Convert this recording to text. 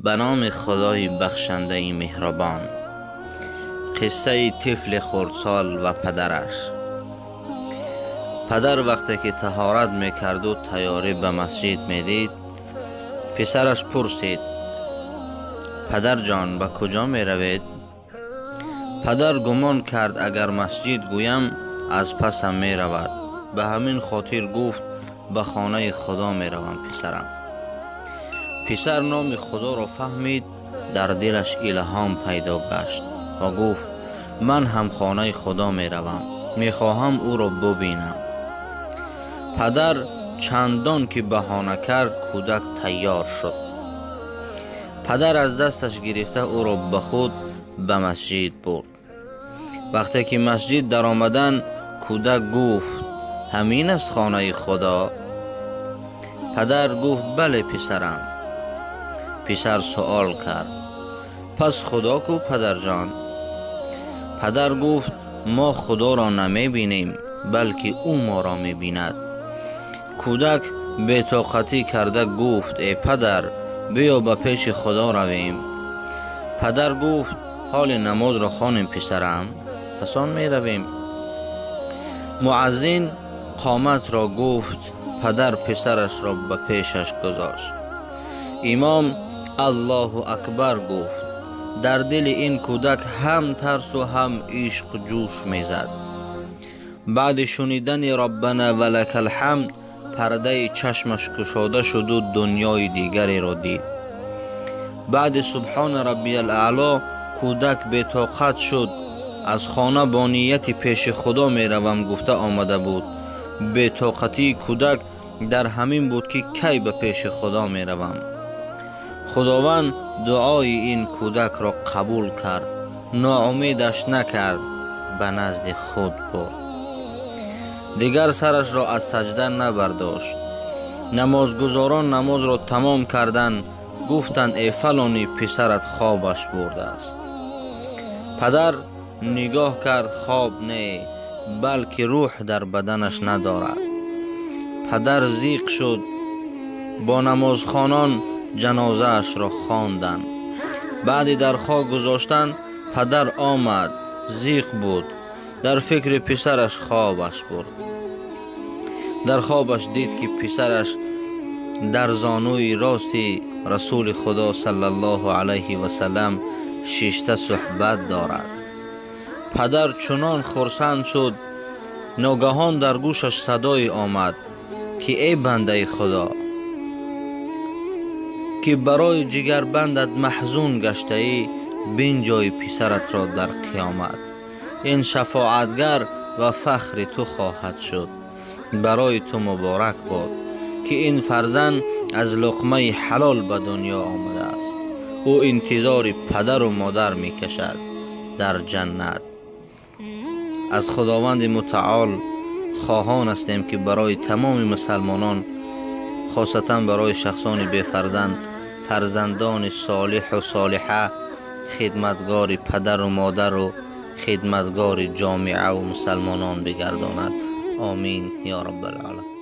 به نام خدای بخشنده مهربان. قصه طفل خردسال و پدرش. پدر وقتی که طهارت میکرد و تیاری به مسجد میدید، پسرش پرسید: پدر جان، به کجا می روید؟ پدر گمان کرد اگر مسجد گویم از پسم می رود، به همین خاطر گفت به خانه خدا می روم پسرم. پسر نام خدا را فهمید، در دلش الهام پیدا گشت و گفت: من هم خانه خدا می روم، می خواهم او را ببینم. پدر چندان که بهانه کرد، کودک تیار شد. پدر از دستش گرفته او را به خود به مسجد برد. وقتی که مسجد در آمدن، کودک گفت: همین است خانه خدا؟ پدر گفت: بله پسرم. پسر سوال کرد: پس خدا کو پدر جان؟ پدر گفت: ما خدا را نمی بینیم، بلکه او ما را می بیند. کودک بی‌طاقتی کرده گفت: ای پدر، بیا به پیش خدا رویم. پدر گفت: حال نماز را خوانیم پسرم، پس آن می رویم. مؤذن قامت را گفت. پدر پسرش را به پیشش گذاشت. امام الله اکبر گفت. در دل این کودک هم ترس و هم عشق جوش میزد. بعد شنیدن ربنا ولک الحمد، پرده چشمش گشاده شد و دنیای دیگری را دید. بعد سبحان ربی الاعلی، کودک بی‌طاقت شد. از خانه با نیت پیش خدا می روم گفته آمده بود. بی‌طاقتی کودک در همین بود که کی به پیش خدا می روم. خداوند دعای این کودک را قبول کرد، ناامیدش نکرد، به نزد خود برد. دیگر سرش را از سجده نبرداشت. نمازگزاران نماز را تمام کردند. گفتند: ای فلانی، پسرت خوابش برده است. پدر نگاه کرد، خواب نه، بلکه روح در بدنش ندارد. پدر زیق شد. با نمازخوانان جنازه اش را خواندند. بعد در خاک گذاشتن. پدر آمد، زیق بود، در فکر پسرش خوابش برد. در خوابش دید که پسرش در زانوی راستی رسول خدا صلی الله علیه و سلم شیشته صحبت دارد. پدر چنان خرسند شد. ناگهان در گوشش صدای آمد که ای بنده خدا، که برای جگر بندت محزون گشته ای، بنجای پسرت را در قیامت. این شفاعتگر و فخر تو خواهد شد. برای تو مبارک باد که این فرزند از لقمه حلال به دنیا آمده است. او انتظار پدر و مادر می کشد در جنت. از خداوند متعال خواهان هستیم که برای تمام مسلمانان، خاصتا برای شخصان بی فرزند، فرزندان صالح و صالحه، خدمتگار پدر و مادر و خدمتگار جامعه و مسلمانان بگرداند. آمین یا رب العالمین.